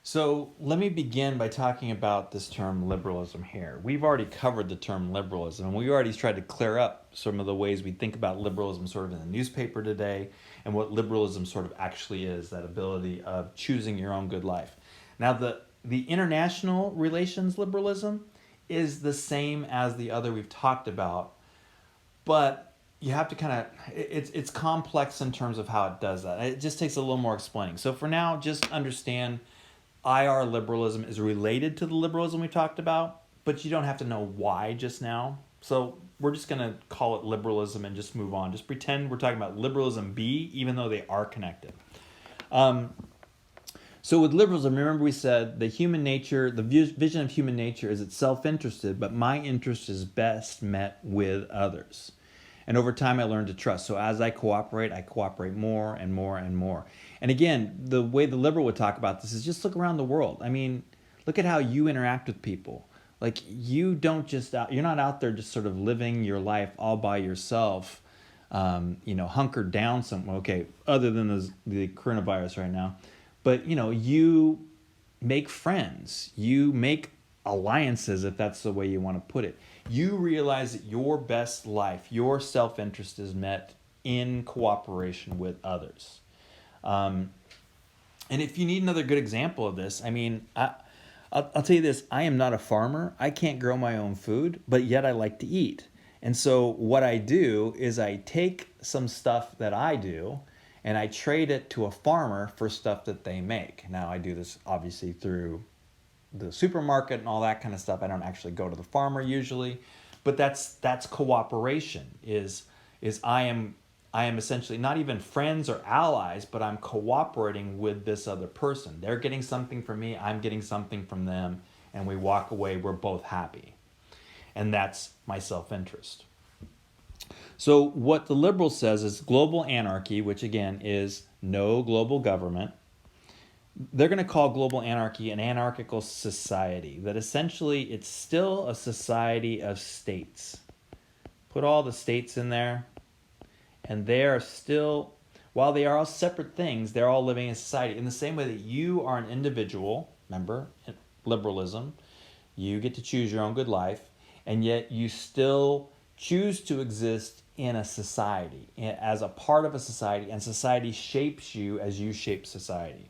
So let me begin by talking about this term liberalism here. We've already covered the term liberalism, and we already tried to clear up some of the ways we think about liberalism sort of in the newspaper today and what liberalism sort of actually is, that ability of choosing your own good life. Now, the international relations liberalism is the same as the other we've talked about, but you have to kind of it's complex in terms of how it does that. It just takes a little more explaining. So for now, just understand IR liberalism is related to the liberalism we talked about, but you don't have to know why just now. So we're just going to call it liberalism and just move on. Just pretend we're talking about liberalism B, even though they are connected. So with liberalism, remember we said the human nature, the vision of human nature is it's self-interested, but my interest is best met with others. And over time, I learned to trust. So as I cooperate more and more and more. And again, the way the liberal would talk about this is just look around the world. I mean, look at how you interact with people. Like you're not out there just sort of living your life all by yourself, hunkered down somewhere. Okay, other than the coronavirus right now, but you make friends, you make alliances, if that's the way you want to put it. You realize that your best life, your self-interest is met in cooperation with others. And if you need another good example of this, I'll tell you this: I am not a farmer. I can't grow my own food, but yet I like to eat. And so what I do is I take some stuff that I do and I trade it to a farmer for stuff that they make. Now I do this obviously through the supermarket and all that kind of stuff. I don't actually go to the farmer usually, but that's cooperation. Is I am essentially not even friends or allies, but I'm cooperating with this other person. They're getting something from me, I'm getting something from them, and we walk away, we're both happy. And that's my self-interest. So what the liberal says is global anarchy, which again is no global government. They're going to call global anarchy an anarchical society, that essentially it's still a society of states. Put all the states in there, and they are still, while they are all separate things, they're all living in society in the same way that you are an individual. Remember, liberalism, you get to choose your own good life, and yet you still choose to exist in a society, as a part of a society, and society shapes you as you shape society.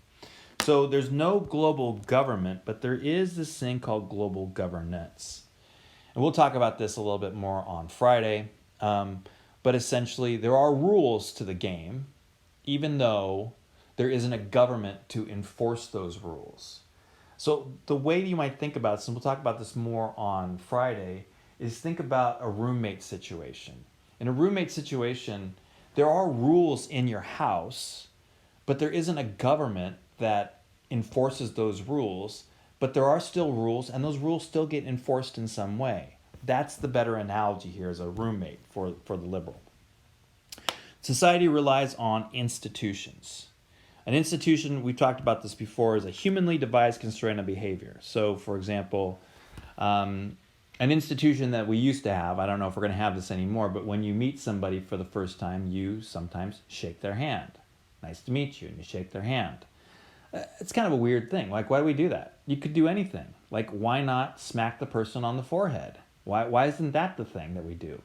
So there's no global government, but there is this thing called global governance. And we'll talk about this a little bit more on Friday. But essentially, there are rules to the game, even though there isn't a government to enforce those rules. So the way you might think about this, and we'll talk about this more on Friday, is think about a roommate situation. In a roommate situation, there are rules in your house, but there isn't a government that enforces those rules, but there are still rules, and those rules still get enforced in some way. That's the better analogy here as a roommate for the liberal. Society relies on institutions. An institution, we've talked about this before, is a humanly devised constraint of behavior. So, for example, an institution that we used to have, I don't know if we're going to have this anymore, but when you meet somebody for the first time, you sometimes shake their hand. Nice to meet you, and you shake their hand. It's kind of a weird thing. Like, why do we do that? You could do anything. Like, why not smack the person on the forehead? Why isn't that the thing that we do?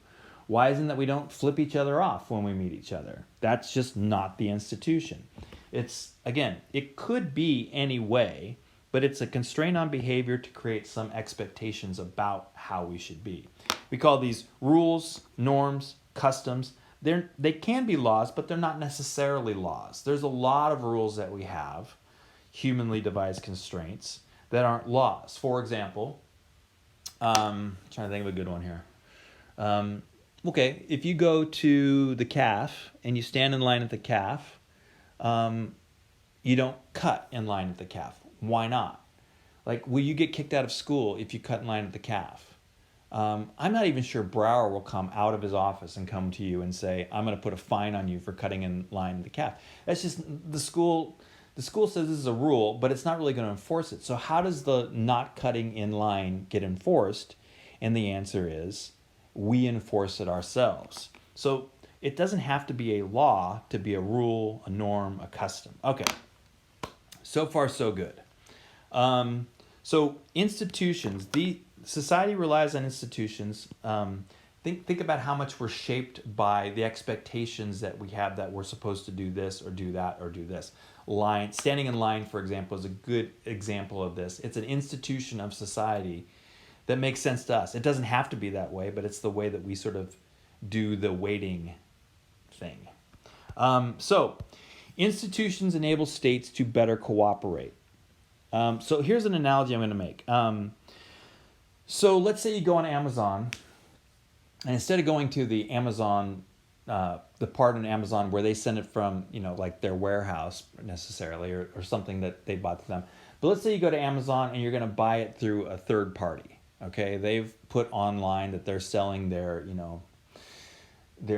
Why isn't that we don't flip each other off when we meet each other? That's just not the institution. It's, again, it could be any way, but it's a constraint on behavior to create some expectations about how we should be. We call these rules, norms, customs. They can be laws, but they're not necessarily laws. There's a lot of rules that we have, humanly devised constraints, that aren't laws. For example, trying to think of a good one here. Okay, if you go to the calf and you stand in line at the calf, you don't cut in line at the calf. Why not? Like, will you get kicked out of school if you cut in line at the calf? I'm not even sure Brower will come out of his office and come to you and say, I'm going to put a fine on you for cutting in line at the calf. That's just the school. The school says this is a rule, but it's not really going to enforce it. So how does the not cutting in line get enforced? And the answer is we enforce it ourselves. So it doesn't have to be a law to be a rule, a norm, a custom. Okay, so far so good. So institutions, the society relies on institutions. Think about how much we're shaped by the expectations that we have that we're supposed to do this or do that or do this. Standing in line, for example, is a good example of this. It's an institution of society that makes sense to us. It doesn't have to be that way, but it's the way that we sort of do the waiting thing. So institutions enable states to better cooperate. So here's an analogy I'm going to make. So let's say you go on Amazon, and instead of going to the Amazon, the part in Amazon where they send it from, like their warehouse necessarily, or something that they bought to them. But let's say you go to Amazon and you're going to buy it through a third party. Okay, they've put online that they're selling their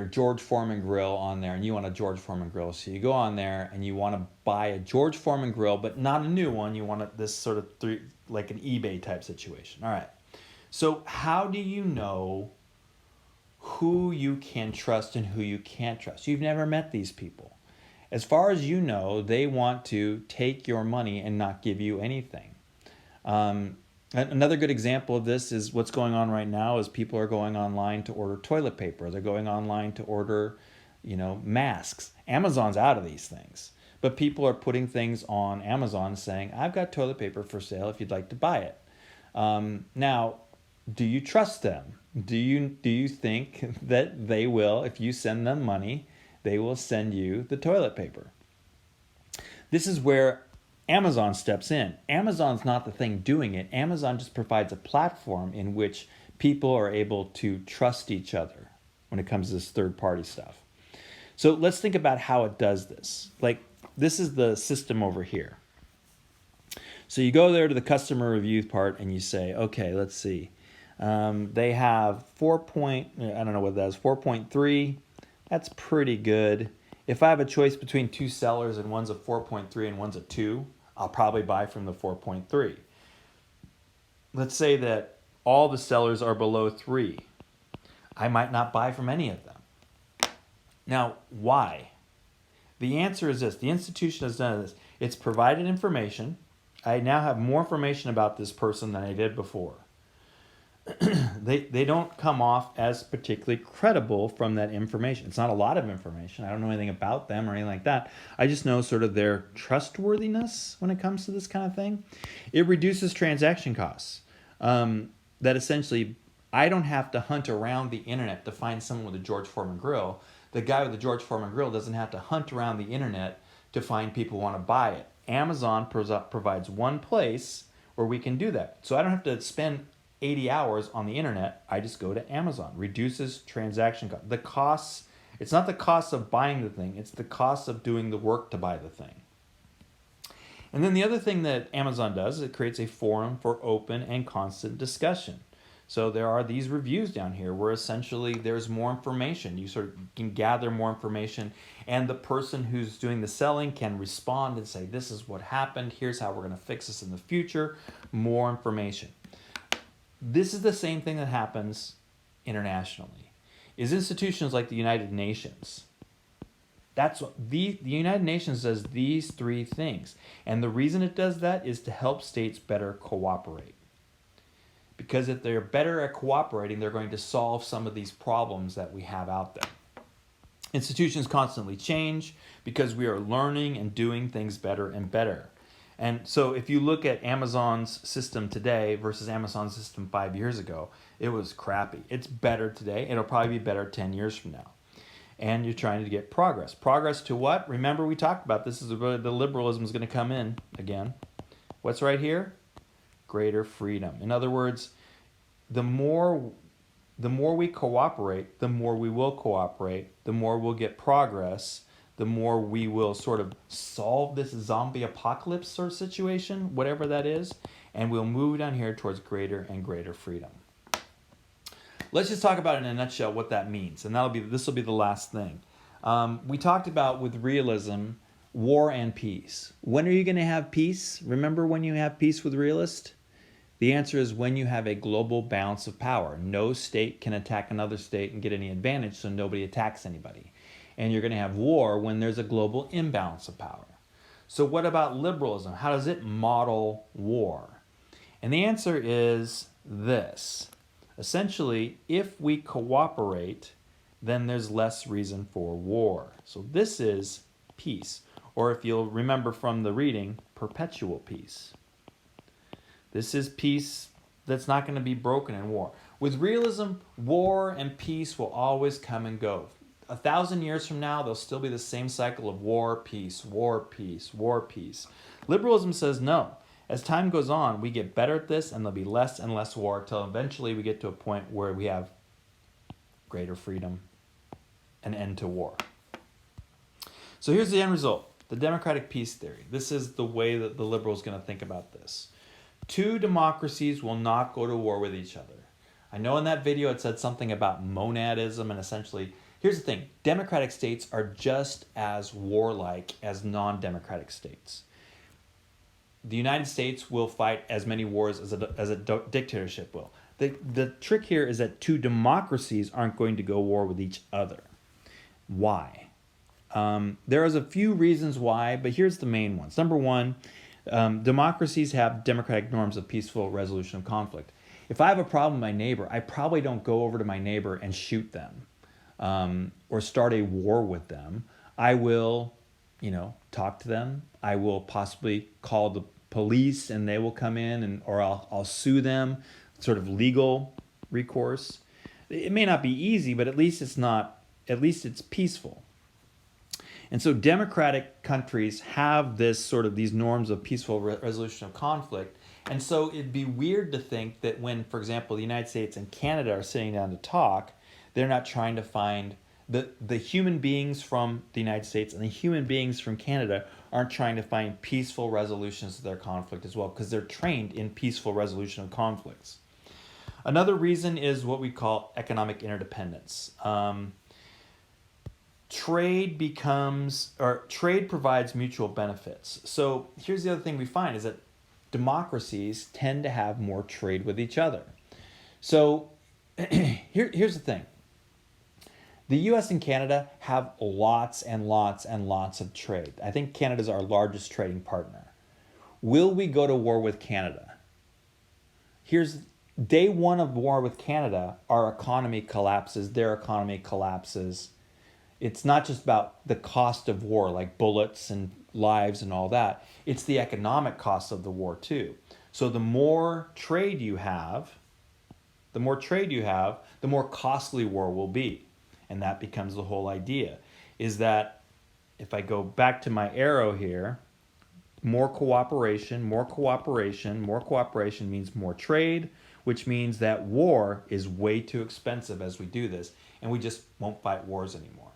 George Foreman grill on there, and you want a George Foreman grill. So you go on there and you want to buy a George Foreman grill, but not a new one. You want this sort of like an eBay type situation. All right. So how do you know who you can trust and who you can't trust? You've never met these people. As far as you know, they want to take your money and not give you anything. Another good example of this is what's going on right now is people are going online to order toilet paper. They're going online to order, masks. Amazon's out of these things. But people are putting things on Amazon saying, I've got toilet paper for sale if you'd like to buy it. Now, do you trust them? Do you think that they will, if you send them money, they will send you the toilet paper? This is where Amazon steps in. Amazon's not the thing doing it. Amazon just provides a platform in which people are able to trust each other when it comes to this third-party stuff. So let's think about how it does this. Like, this is the system over here. So you go there to the customer review part and you say, okay, let's see. They have 4.3. That's pretty good. If I have a choice between two sellers and one's a 4.3 and one's a 2, I'll probably buy from the 4.3. Let's say that all the sellers are below 3. I might not buy from any of them. Now, why? The answer is this. The institution has done this. It's provided information. I now have more information about this person than I did before. They don't come off as particularly credible from that information. It's not a lot of information. I don't know anything about them or anything like that. I just know sort of their trustworthiness when it comes to this kind of thing. It reduces transaction costs. That essentially, I don't have to hunt around the internet to find someone with a George Foreman grill. The guy with the George Foreman grill doesn't have to hunt around the internet to find people who want to buy it. Amazon provides one place where we can do that. So I don't have to spend 80 hours on the internet. I just go to Amazon. Reduces transaction cost. The costs, it's not the cost of buying the thing, it's the cost of doing the work to buy the thing. And then the other thing that Amazon does is it creates a forum for open and constant discussion. So there are these reviews down here where essentially there's more information. You sort of can gather more information, and the person who's doing the selling can respond and say, this is what happened, here's how we're going to fix this in the future, more information. This is the same thing that happens internationally. Is institutions like the United Nations. That's what the United Nations does these three things. And the reason it does that is to help states better cooperate. Because if they're better at cooperating, they're going to solve some of these problems that we have out there. Institutions constantly change because we are learning and doing things better and better. And so if you look at Amazon's system today versus Amazon's system 5 years ago, it was crappy. It's better today. It'll probably be better 10 years from now. And you're trying to get progress. Progress to what? Remember we talked about this is where the liberalism is going to come in again. What's right here? Greater freedom. In other words, the more we cooperate, the more we will cooperate, the more we'll get progress, the more we will sort of solve this zombie apocalypse sort of situation, whatever that is, and we'll move down here towards greater and greater freedom. Let's just talk about in a nutshell what that means, and this will be the last thing. We talked about with realism, war and peace. When are you going to have peace? Remember when you have peace with realist? The answer is when you have a global balance of power. No state can attack another state and get any advantage, so nobody attacks anybody. And you're going to have war when there's a global imbalance of power. So what about liberalism? How does it model war? And the answer is this. Essentially, if we cooperate, then there's less reason for war. So this is peace, or if you'll remember from the reading, perpetual peace. This is peace that's not going to be broken in war. With realism, war and peace will always come and go. 1,000 years from now, there'll still be the same cycle of war, peace, war, peace, war, peace. Liberalism says no. As time goes on, we get better at this, and there'll be less and less war until eventually we get to a point where we have greater freedom, an end to war. So here's the end result, the democratic peace theory. This is the way that the liberal is going to think about this. Two democracies will not go to war with each other. I know in that video it said something about monadism, and essentially, here's the thing, democratic states are just as warlike as non-democratic states. The United States will fight as many wars as a dictatorship will. The trick here is that two democracies aren't going to go war with each other. Why? There is a few reasons why, but here's the main ones. Number one, democracies have democratic norms of peaceful resolution of conflict. If I have a problem with my neighbor, I probably don't go over to my neighbor and shoot them or start a war with them. I will, talk to them. I will possibly call the police and they will come in, or I'll sue them, sort of legal recourse. It may not be easy, but at least it's peaceful. And so democratic countries have these norms of peaceful resolution of conflict. And so it'd be weird to think that when, for example, the United States and Canada are sitting down to talk, they're not trying to find the human beings from the United States and the human beings from Canada aren't trying to find peaceful resolutions to their conflict as well, because they're trained in peaceful resolution of conflicts. Another reason is what we call economic interdependence. Trade provides mutual benefits. So here's the other thing we find is that democracies tend to have more trade with each other. So here's the thing. The US and Canada have lots and lots and lots of trade. I think Canada's our largest trading partner. Will we go to war with Canada? Here's day one of war with Canada, our economy collapses, their economy collapses. It's not just about the cost of war, like bullets and lives and all that. It's the economic cost of the war too. So the more trade you have, the more costly war will be. And that becomes the whole idea, is that if I go back to my arrow here, more cooperation means more trade, which means that war is way too expensive as we do this, and we just won't fight wars anymore.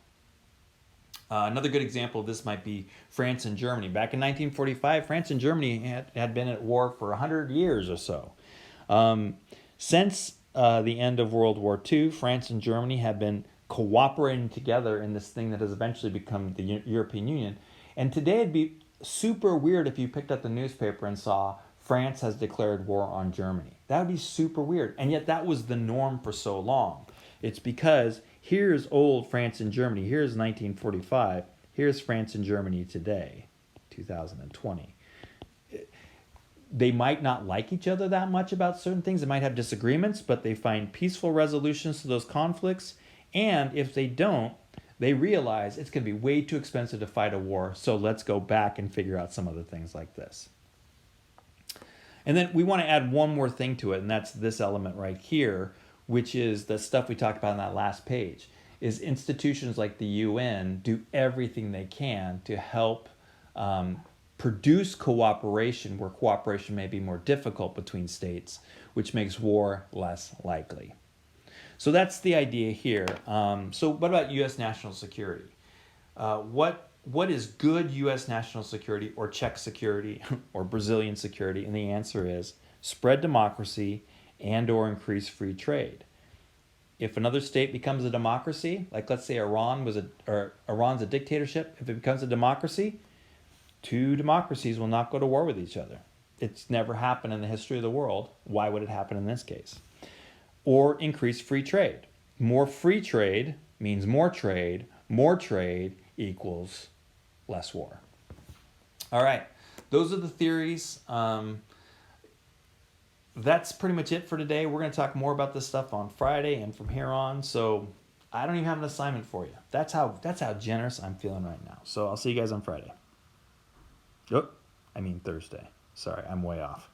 Another good example of this might be France and Germany. Back in 1945, France and Germany had been at war for 100 years or so. Since the end of World War II, France and Germany have been cooperating together in this thing that has eventually become the European Union. And today it'd be super weird if you picked up the newspaper and saw France has declared war on Germany. That would be super weird. And yet that was the norm for so long. It's because here's old France and Germany. Here's 1945. Here's France and Germany today, 2020. They might not like each other that much about certain things. They might have disagreements, but they find peaceful resolutions to those conflicts. And if they don't, they realize it's going to be way too expensive to fight a war, so let's go back and figure out some other things like this. And then we want to add one more thing to it, and that's this element right here, which is the stuff we talked about on that last page, is institutions like the UN do everything they can to help produce cooperation where cooperation may be more difficult between states, which makes war less likely. So that's the idea here. So what about U.S. national security? What is good U.S. national security or Czech security or Brazilian security? And the answer is spread democracy and or increase free trade. If another state becomes a democracy, like let's say Iran's a dictatorship, if it becomes a democracy, two democracies will not go to war with each other. It's never happened in the history of the world. Why would it happen in this case? Or increase free trade. More free trade means more trade equals less war. All right. Those are the theories. That's pretty much it for today. We're going to talk more about this stuff on Friday and from here on. So I don't even have an assignment for you. That's how generous I'm feeling right now. So I'll see you guys on Friday. Oh, I mean Thursday. Sorry, I'm way off.